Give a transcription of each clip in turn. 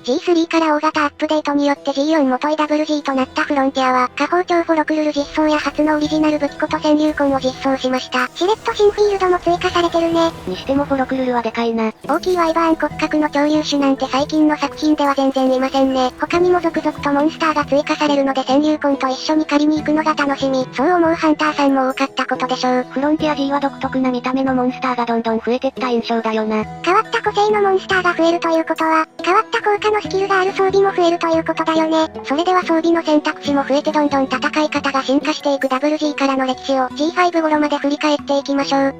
G3 から大型アップデートによって G4 元い WG となったフロンティアは、下方超フォロクルル実装や初のオリジナル武器庫と潜入魂を実装しました。しれっと新フィールドも追加されてるね。にしてもフォロクルルはでかいな。大きいワイバーン骨格の超粒種なんて最近の作品では全然いませんね。他にも続々とモンスターが追加されるので潜入魂と一緒に狩りに行くのが楽しみ。そう思うハンターさんも多かったことでしょう。フロンティア G は独特な見た目のモンスターがどんどん増えてった印象だよな。変わった個性のモンスターが増えるということは、変わった効果のスキルがある装備も増えるということだよね。それでは装備の選択肢も増えてどんどん戦い方が進化していく WG からの歴史を G5 頃まで振り返っていきましょう。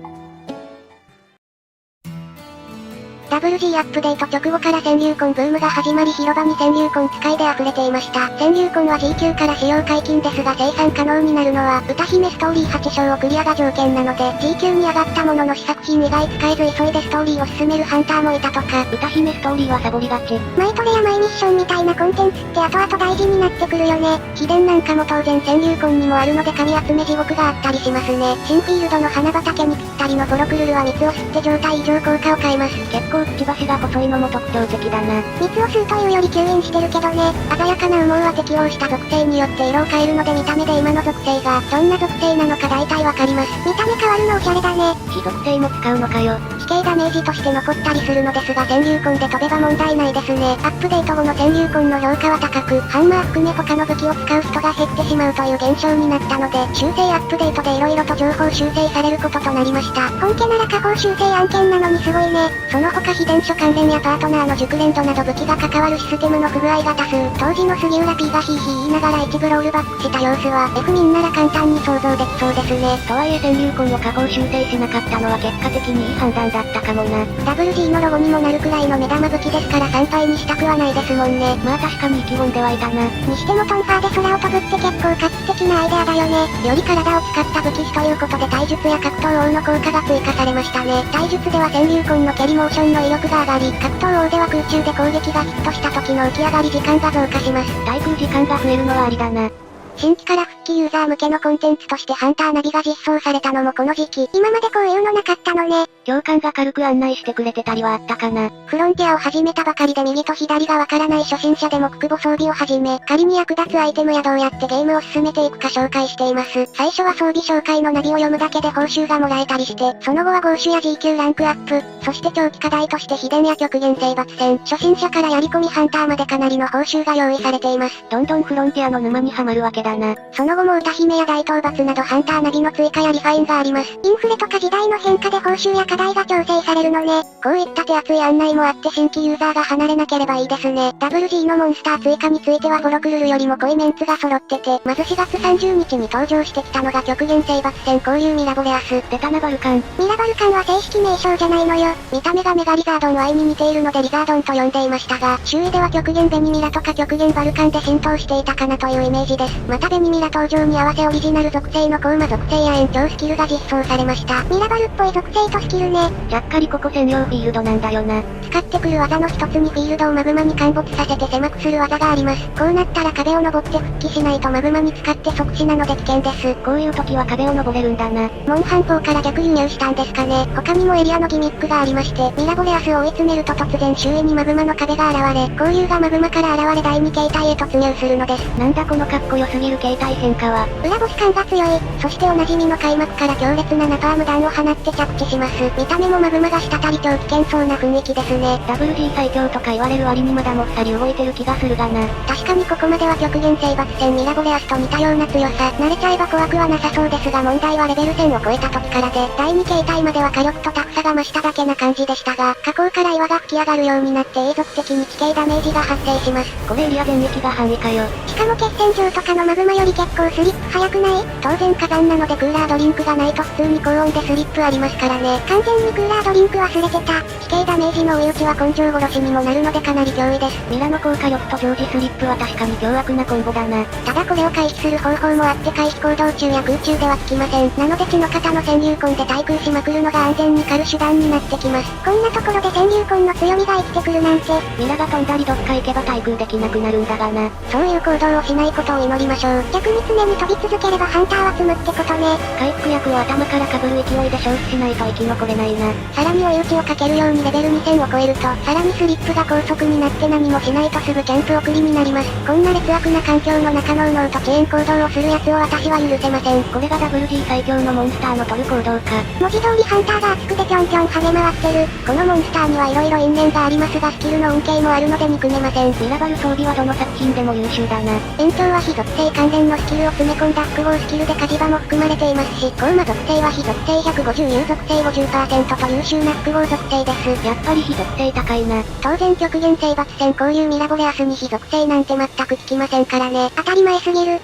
WG アップデート直後から潜入魂ブームが始まり広場に潜入魂使いで溢れていました。潜入魂は G 級から使用解禁ですが生産可能になるのは歌姫ストーリー8章をクリアが条件なので G 級に上がったものの試作品以外使えず急いでストーリーを進めるハンターもいたとか。歌姫ストーリーはサボりがち。マイトレやマイミッションみたいなコンテンツって後々大事になってくるよね。秘伝なんかも当然潜入魂にもあるので神集め地獄があったりしますね。新フィールドの花畑にぴったりのフォロクルルは蜜を吸って状態異常効果を買います。結構くちばしが細いのも特徴的だな。蜜を吸うというより吸引してるけどね。鮮やかな羽毛は適応した属性によって色を変えるので見た目で今の属性がどんな属性なのか大体わかります。見た目変わるのおしゃれだね。非属性も使うのかよ。地形ダメージとして残ったりするのですが潜入魂で飛べば問題ないですね。アップデート後の潜入魂の評価は高く、ハンマー含め他の武器を使う人が減ってしまうという現象になったので、修正アップデートで色々と情報修正されることとなりました。本家なら下方修正案件なのにすごいね。その他秘伝書関連やパートナーの熟練度など武器が関わるシステムの不具合が多数。当時の杉浦 P がヒーヒー言いながら一部ロールバックした様子は F 民なら簡単に想像できそうですね。とはいえ潜入魂を下方修正しなかったのは結果的にいい判断だったかもな。WG のロゴにもなるくらいの目玉武器ですから参拝にしたくはないですもんね。まあ確かに意気込んではいたな。にしてもトンファーで空を飛ぶって結構画期的なアイデアだよね。より体を使った武器種ということで体術や格闘王の効果が追加されましたね。体術では潜入魂の蹴りモーションの威力が上がり、格闘王では空中で攻撃がヒットした時の浮き上がり時間が増加します。滞空時間が増えるのはありだな。新規から復帰ユーザー向けのコンテンツとしてハンターナビが実装されたのもこの時期。今までこういうのなかったのね。教官が軽く案内してくれてたりはあったかな。フロンティアを始めたばかりで右と左がわからない初心者でも国母装備をはじめ、仮に役立つアイテムやどうやってゲームを進めていくか紹介しています。最初は装備紹介のナビを読むだけで報酬がもらえたりして、その後は豪種や G 級ランクアップ、そして長期課題として秘伝や極限征伐戦、初心者からやり込みハンターまでかなりの報酬が用意されています。どんどんフロンティアの沼にはまるわけだな。その後も歌姫や大討伐などハンターナビの追加やリファインがあります。インフレとか時代の変化で報酬や課題が調整されるのね。こういった手厚い案内もあって新規ユーザーが離れなければいいですね。WG のモンスター追加についてはフォロクルルよりも濃いメンツが揃ってて、まず4月30日に登場してきたのが極限征伐戦交流ミラボレアス。出たなバルカン。ミラバルカンは正式名称じゃないのよ。見た目がメガリザードン Y に似ているのでリザードンと呼んでいましたが、周囲では極限ベニミラとか極限バルカンで浸透していたかなというイメージです。またベニミラ登場に合わせオリジナル属性のコウマ属性や延長スキルが実装されました。ミラバルっぽい属性とスキルね。ちゃっかりここ専用フィールドなんだよな。使ってくる技の一つにフィールドをマグマに陥没させて狭くする技があります。こうなったら壁を登って復帰しないとマグマに使って即死なので危険です。こういう時は壁を登れるんだな。モンハン4から逆輸入したんですかね。他にもエリアのギミックがありまして、ミラボレアスを追い詰めると突然周囲にマグマの壁が現れ、交流がマグマから現れ第2形態へ突入するのです。なんだこのかっこよすぎる形態変化は。裏ボス感が強い。そしておなじみの開幕から強烈なナパーム弾を放って着地します。見た目もマグマが滴り超危険そうな雰囲気ですね。WG 最強とか言われる割にまだもっさり動いてる気がするがな。確かにここまでは極限征伐戦ミラボレアスと似たような強さ。慣れちゃえば怖くはなさそうですが問題はレベル1000を超えた時からで、第2形態までは火力とタフさが増しただけな感じでしたが、火口から岩が吹き上がるようになって永続的に地形ダメージが発生します。これエリア全域が範囲かよ。しかも決戦場とかのマグマより結構スリップ速くない？当然火山なのでクーラードリンクがないと普通に高温でスリップありますからね。完全にクーラードリンク忘れてた。地形ダメージの追い打ちは根性殺しにもなるのでかなり脅威です。ミラの効果力と常時スリップは確かに凶悪なコンボだな。ただこれを回避する方法もあって回避行動中や空中では効きません。なので地の方の潜入魂で対空しまくるのが安全に軽る手段になってきます。こんなところで先入観の強みが生きてくるなんて。ミラが飛んだりどっか行けば対空できなくなるんだがな。そういう行動をしないことを祈りましょう。逆に常に飛び続ければハンターは積むってことね。回復薬を頭から被る勢いで消費しないと生き残れないな。さらに追い打ちをかけるようにレベル2000を超えると、さらにスリップが高速になって何もしないとすぐキャンプ送りになります。こんな劣悪な環境の中のうのうと遅延行動をする奴を私は許せません。これが WG 最強のモンスターの取る行動か。文字通りハンターが熱くてぴょんぴょん跳ね回ってる。このモンスターには色々因縁がありますがスキルの恩恵もあるので憎めません。ミラバル装備はどの作品でも優秀だな。延長は非属性関連のスキルを詰め込んだ複合スキルで火事場も含まれていますし、コウマ属性は非属性150有属性 50% と優秀な複合属性です。やっぱり非属性高いな。当然極限生罰戦交流ミラボレアスに非属性なんて全く聞きませんからね。当たり前すぎる。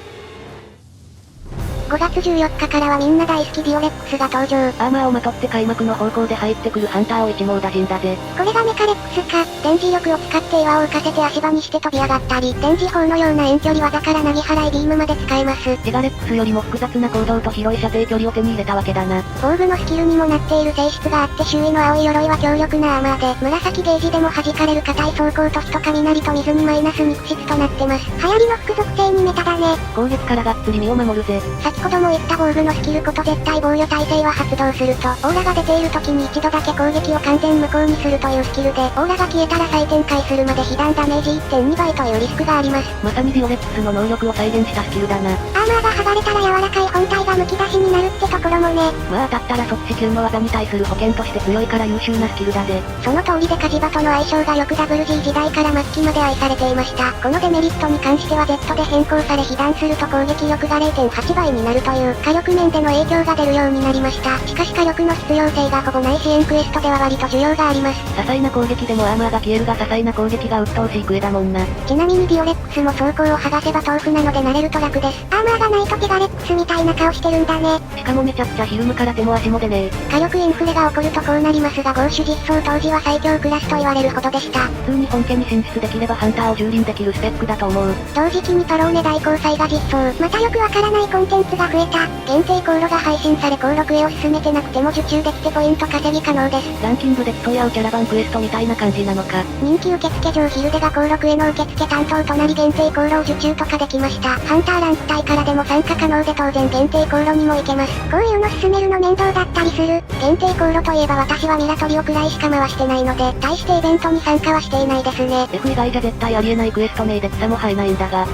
5月14日からはみんな大好きディオレックスが登場。アーマーをまとって開幕の方向で入ってくるハンターを一網打尽だぜ。これがメカレックスか。電磁力を使って岩を浮かせて足場にして飛び上がったり、電磁砲のような遠距離技から投げ払いビームまで使えます。シガレックスよりも複雑な行動と広い射程距離を手に入れたわけだな。防具のスキルにもなっている性質があって周囲の青い鎧は強力なアーマーで、紫ゲージでも弾かれる硬い装甲と火と雷と水にマイナス肉質となってます。流行りの副属性にメタだね。攻撃からがっつり身を守るぜ。先ほども言った防具のスキルこと絶対防御耐性は発動すると、オーラが出ている時に一度だけ攻撃を完全無効にするというスキルで、オーラが消えたら再展開するまで被弾ダメージ 1.2 倍というリスクがあります。まさにディオレックスの能力を再現したスキルだな。アーマーが剥がれたら柔らかい本体がむき出しになるってところもね。まあ当たったら即死級の技に対する保険として強いから優秀なスキルだぜ。その通りで火事場との相性がよく WG 時代から末期まで愛されていました。このデメリットに関しては Z で変更され被弾すると攻撃力が 0.8 倍になるという火力面での影響が出るようになりました。しかし火力の必要性がほぼない支援クエストでは割と需要があります。些細な攻撃でもアーマーが消えるが些細な攻撃が鬱陶しいクエだもんな。ちなみにディオレックスも装甲を剥がせば豆腐なので慣れると楽です。アーマーがないとティガレックスみたいな顔してるんだね。しかもめちゃくちゃひるむから手も足も出ねえ。火力インフレが起こるとこうなりますが合種実装当時は最強クラスと言われるほどでした。普通に本家に進出できればハンターを蹂躙できるスペックだと思う。同時期にパローネ大交際が実装。またよくわからないコンテンツが増えた。限定航路が配信され登録へを進めてなくても受注できてポイント稼ぎ可能です。ランキングで競い合うキャラバンクエストみたいな感じなのか。人気受付上ヒルデが登録への受付担当となり限定航路を受注とかできました。ハンターランク帯からでも参加可能で当然限定航路にも行けます。こういうの進めるの面倒だったりする。限定航路といえば私はミラトリオくらいしか回してないので、大してイベントに参加はしていないですね。F 以外じゃ絶対ありえないクエスト名で草も生えないんだが。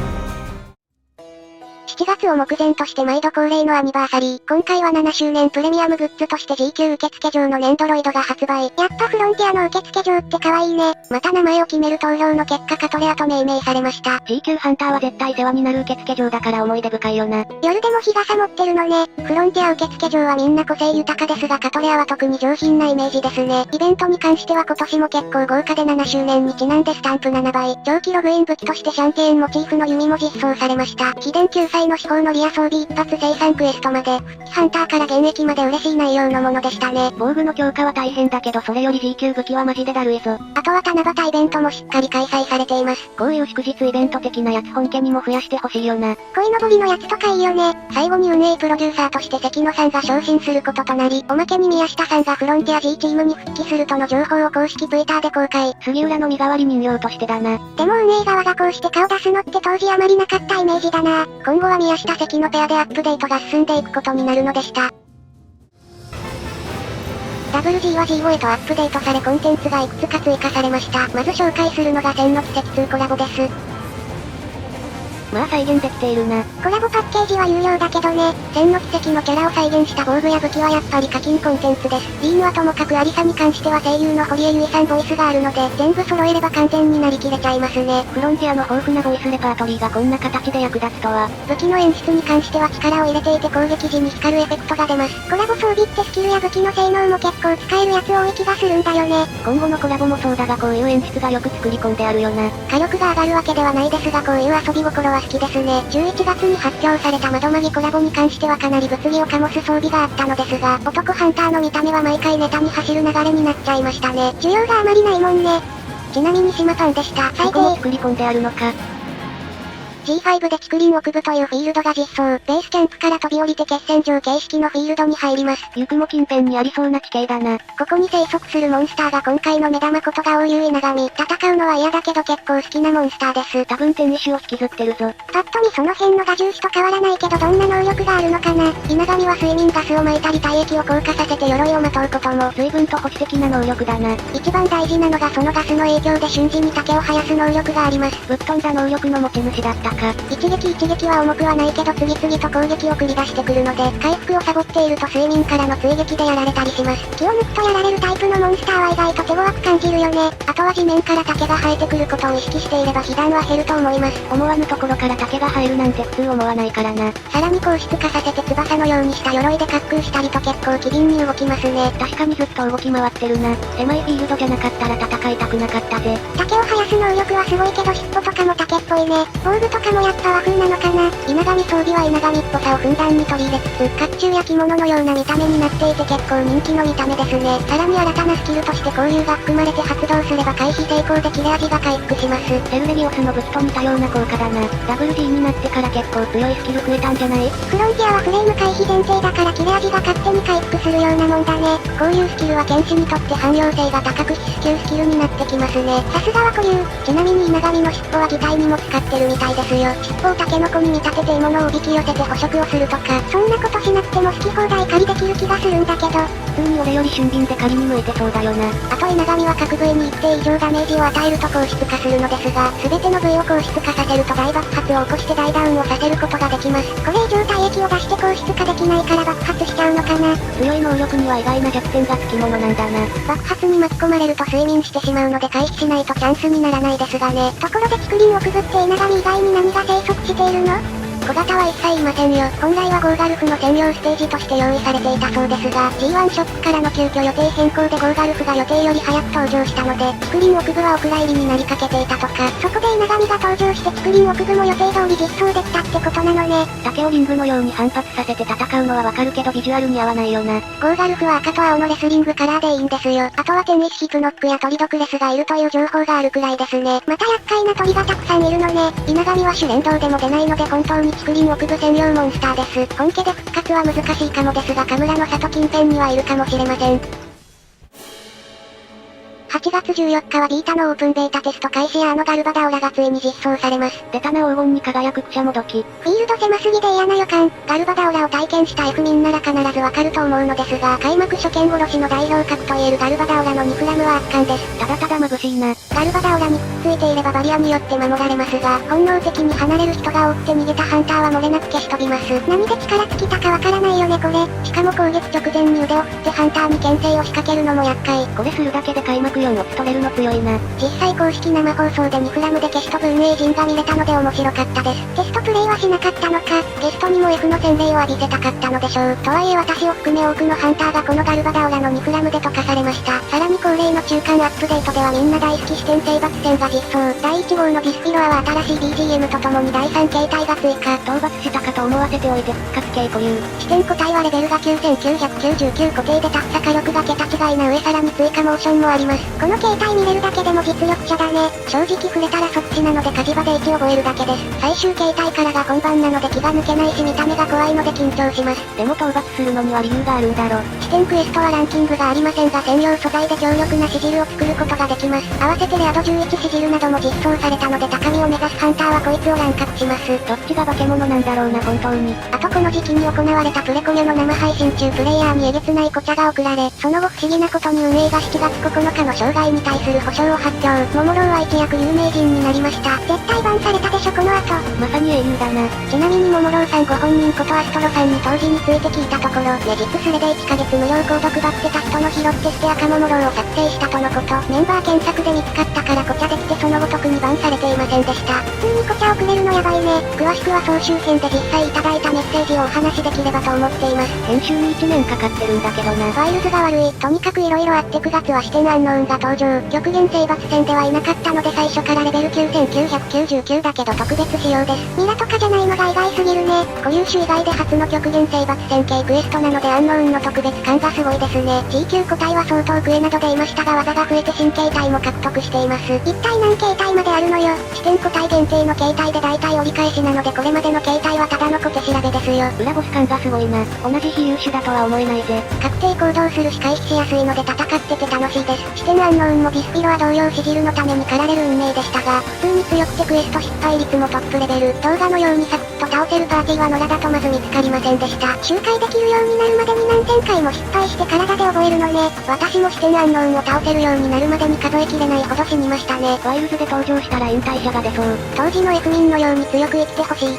7月を目前として毎度恒例のアニバーサリー。今回は7周年プレミアムグッズとして G9 受付上のネンドロイドが発売。やっぱフロンティアの受付上って可愛いね。また名前を決める投票の結果カトレアと命名されました。G9 ハンターは絶対世話になる受付上だから思い出深いよな。夜でも日傘持ってるのね。フロンティア受付上はみんな個性豊かですがカトレアは特に上品なイメージですね。イベントに関しては今年も結構豪華で7周年にちなんでスタンプ7倍。長期ログイン武器としてシャンペーンモチーフの弓も実装されました。秘伝救済の司法のリア装備一発生産クエストまで、ハンターから現役まで嬉しい内容のものでしたね。防具の強化は大変だけどそれより G9 武器はマジでだるいぞ。あとは七夕イベントもしっかり開催されています。こういう祝日イベント的なやつ本家にも増やしてほしいよな。鯉のぼりのやつとかいいよね。最後に運営プロデューサーとして関野さんが昇進することとなり、おまけに宮下さんがフロンティア G チームに復帰するとの情報を公式 Twitter で公開。杉浦の身代わり人形としてだな。でも運営側がこうして顔出すのって当時あまりなかったイメージだな。今後は宮下関のペアでアップデートが進んでいくことになるのでした。WG は G5 へとアップデートされコンテンツがいくつか追加されました。まず紹介するのが千の奇跡2コラボです。まあ再現できているな。コラボパッケージは有料だけどね。千の奇跡のキャラを再現した防具や武器はやっぱり課金コンテンツです。リーヌはともかくアリサに関しては声優の堀江由衣さんボイスがあるので、全部揃えれば完全になりきれちゃいますね。フロンティアの豊富なボイスレパートリーがこんな形で役立つとは。武器の演出に関しては力を入れていて攻撃時に光るエフェクトが出ます。コラボ装備ってスキルや武器の性能も結構使えるやつ多い気がするんだよね。今後のコラボもそうだがこういう演出がよく作り込んであるよな。火力が上がるわけではないですがこういう遊び心は好きですね。11月に発表された窓マギコラボに関してはかなり物議を醸す装備があったのですが、男ハンターの見た目は毎回ネタに走る流れになっちゃいましたね。需要があまりないもんね。ちなみに島パンでした。そこも作り込んであるのか。G5 で竹林奥部というフィールドが実装。ベースキャンプから飛び降りて決戦場形式のフィールドに入ります。ゆくも近辺にありそうな地形だな。ここに生息するモンスターが今回の目玉ことが大優稲神。戦うのは嫌だけど結構好きなモンスターです。多分天使を引きずってるぞ。パッと見その辺の画重視と変わらないけどどんな能力があるのかな。稲神は睡眠ガスを撒いたり体液を硬化させて鎧をまとうことも。随分と保守的な能力だな。一番大事なのがそのガスの影響で瞬時に竹を生やす能力があります。ぶっ飛んだ能力の持ち主だったか。一撃は重くはないけど次々と攻撃を繰り出してくるので、回復をサボっていると睡眠からの追撃でやられたりします。気を抜くとやられるタイプのモンスターは意外と手強く感じるよね。あとは地面から竹が生えてくることを意識していれば被弾は減ると思います。思わぬところから竹が生えるなんて普通思わないからな。さらに硬質化させて翼のようにした鎧で滑空したりと結構機敏に動きますね。確かにずっと動き回ってるな。狭いフィールドじゃなかったら戦いたくなかったぜ。竹を生やす能力はすごいけど尻尾とかも竹っぽいね。防具とかもやっぱ和風なのかな。稲神装備は稲神っぽさをふんだんに取り入れつつ、甲冑や着物のような見た目になっていて結構人気の見た目ですね。さらに新たなスキルとして交流が含まれて発動すれば回避成功で切れ味が回復します。セルレギオスの武器と似たような効果だな。ダブル G になってから結構強いスキル増えたんじゃない？フロンティアはフレーム回避前提だから切れ味が勝手に回復するようなもんだね。こういうスキルは剣士にとって汎用性が高く必須級スキルになってきますね。さすがは古流。ちなみに稲神の尻尾は擬態にも使ってるみたいですよ。尻尾をタケノコに見立てて獲物をおびき寄せて捕食をするとか、そんなことしなくても好き放題狩りできる気がするんだけど。普通に俺より俊敏で狩りに向いてそうだよな。あと稲神は各部位に一定以上ダメージを与えると硬質化するのですが、全ての部位を硬質化させると大爆発を起こして大ダウンをさせることができます。これ以上体液を出して硬質化できないから爆発しちゃうのかな。強い能力には意外な弱点がつきものなんだな。爆発に巻き込まれると睡眠してしまうので回避しないとチャンスにならないですがね。ところで竹林をくぐって稲神以外に何が生息しているの？小型は一切いませんよ。本来はゴーガルフの専用ステージとして用意されていたそうですが、G1 ショップからの急遽予定変更でゴーガルフが予定より早く登場したので、竹林奥部はお蔵入りになりかけていたとか、そこで稲神が登場して竹林奥部も予定通り実装できたってことなのね。竹をリングのように反発させて戦うのはわかるけどビジュアルに合わないよな。ゴーガルフは赤と青のレスリングカラーでいいんですよ。あとは天石ヒプノックやトリドクレスがいるという情報があるくらいですね。また厄介な鳥がたくさんいるのね。稲神は主連動でも出ないので本当に竹林奥部専用モンスターです。本家で復活は難しいかもですがカムラの里近辺にはいるかもしれません。8月14日はビータのオープンベータテスト開始やガルバダオラがついに実装されます。出たな黄金に輝くクシャモドキ。フィールド狭すぎで嫌な予感。ガルバダオラを体験した F 民なら必ずわかると思うのですが、開幕初見殺しの代表格と言えるガルバダオラの2フラムは圧巻です。ただただ眩しいな。ガルバダオラにくっついていればバリアによって守られますが、本能的に離れる人が多くて逃げたハンターは漏れなく消し飛びます。何で力尽きたかわからないよねこれ。しかも攻撃直前に腕を振ってハンターに牽制を仕掛けるのも厄介。これするだけで開幕4を取れるの強いな。実際公式生放送で2フラムで消し飛ぶ運営陣が見れたので面白かったです。テストプレイはしなかったのか、ゲストにも F の洗礼を浴びせたかったのでしょう。とはいえ私を含め多くのハンターがこのガルバダオラの2フラムで溶かされました。さらに恒例の中間アップデートではみんな大好き視点征伐戦が実装。第1号のディスフィロアは新しい BGM とともに第3形態が追加。討伐したかと思わせておいて復活系固有。視点個体はレベルが9999固定で高さ火力が桁違いな上さらに追加モーションもあります。この形態見れるだけでも実力者だね。正直触れたらそっちなので火事場で1覚えるだけです。最終形態からが本番なので気が抜けないし見た目が怖いので緊張します。でも討伐するのには理由があるんだろ。視点クエストはランキングがありませんが専用素材で強力なシジルを作ることができます。合わせてレア度11シジルなども実装されたので高みを目指すハンターはこいつをランクアップします。どっちが化け物なんだろうな本当に。あとこの時期に行われたプレコニャの生配信中プレイヤーにえげつない紅茶が送られ、その後不思議なことに運営が7月9日の障害に対する保証を発表。モモローは一躍有名人になりました。絶対バンされたでしょこの後。まさに英雄だな。ちなみにモモローさんご本人ことアストロさんに当時について聞いたところ、ネジックスレで1ヶ月無料コード配ってた人の拾って捨て赤モモローを作成したとのこと。メンバー検索で見つかったから紅茶できてその後特にバンされていませんでした。普通に紅茶をくれるのやばいね。詳しくは総集編で実際いただいたメッセージをお話しできればと思っています。編集に1年かかってるんだけどな。ワイルズが悪い。とにかく色々あって9月は視点アンノーンが登場。極限征伐戦ではいなかったので最初からレベル9999だけど特別仕様です。ミラとかじゃないのが意外すぎるね。固有種以外で初の極限征伐戦系クエストなのでアンノーンの特別感がすごいですね。G 級個体は相当クエなどでいましたが技が増えて神経体も獲得しています。一体何携帯まであるのよ。視点個体限定の携帯で大体折り返しなのでこれまでの携帯はただの小手調べですよ。裏ボス感がすごいな。同じ非優秀だとは思えないぜ。確定行動するし回避しやすいので戦ってて楽しいです。視点アンノーンもビスピロは同様シジルのために駆られる運命でしたが、普通に強くてクエスト失敗率もトップレベル。動画のようにサクッと倒せるパーティーは野良だとまず見つかりませんでした。周回できるようになるまでに何千回も失敗して体で覚えるのね。私も視点アンノーンを倒せるようになるまでに数えきれないほど死にましたね。ワイルズで登場したら引退者が出そう。当時の F 民のように強く生きてほしい。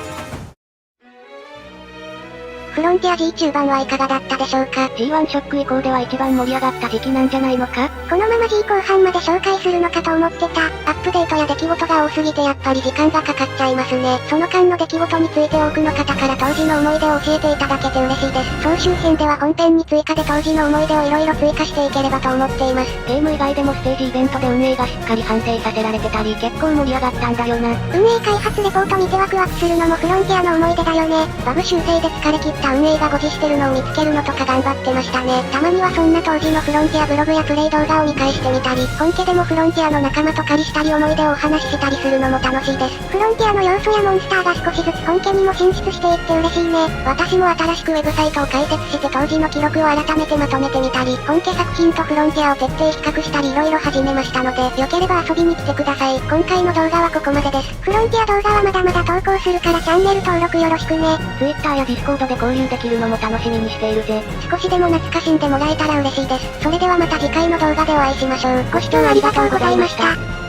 フロンティア G 中盤はいかがだったでしょうか。 G1 ショック以降では一番盛り上がった時期なんじゃないのか。このまま G 後半まで紹介するのかと思ってた。アップデートや出来事が多すぎてやっぱり時間がかかっちゃいますね。その間の出来事について多くの方から当時の思い出を教えていただけて嬉しいです。総集編では本編に追加で当時の思い出を色々追加していければと思っています。ゲーム以外でもステージイベントで運営がしっかり判定させられてたり結構盛り上がったんだよな。運営開発レポート見てワクワクするのもフロンティアの思い出だよね。バグ修正で疲れ切った運営が誤字してるのを見つけるのとか頑張ってましたね。たまにはそんな当時のフロンティアブログやプレイ動画を見返してみたり、本家でもフロンティアの仲間と狩りしたり思い出をお話ししたりするのも楽しいです。フロンティアの要素やモンスターが少しずつ本家にも進出していって嬉しいね。私も新しくウェブサイトを開設して当時の記録を改めてまとめてみたり、本家作品とフロンティアを徹底比較したり色々始めましたので、よければ遊びに来てください。今回の動画はここまでです。フロンティア動画はまだまだ投稿するからチャンネル登録よろしくね。Twitter や Discord で交流できるのも楽しみにしているぜ。少しでも懐かしんでもらえたら嬉しいです。それではまた次回の動画でお会いしましょう。ご視聴ありがとうございました。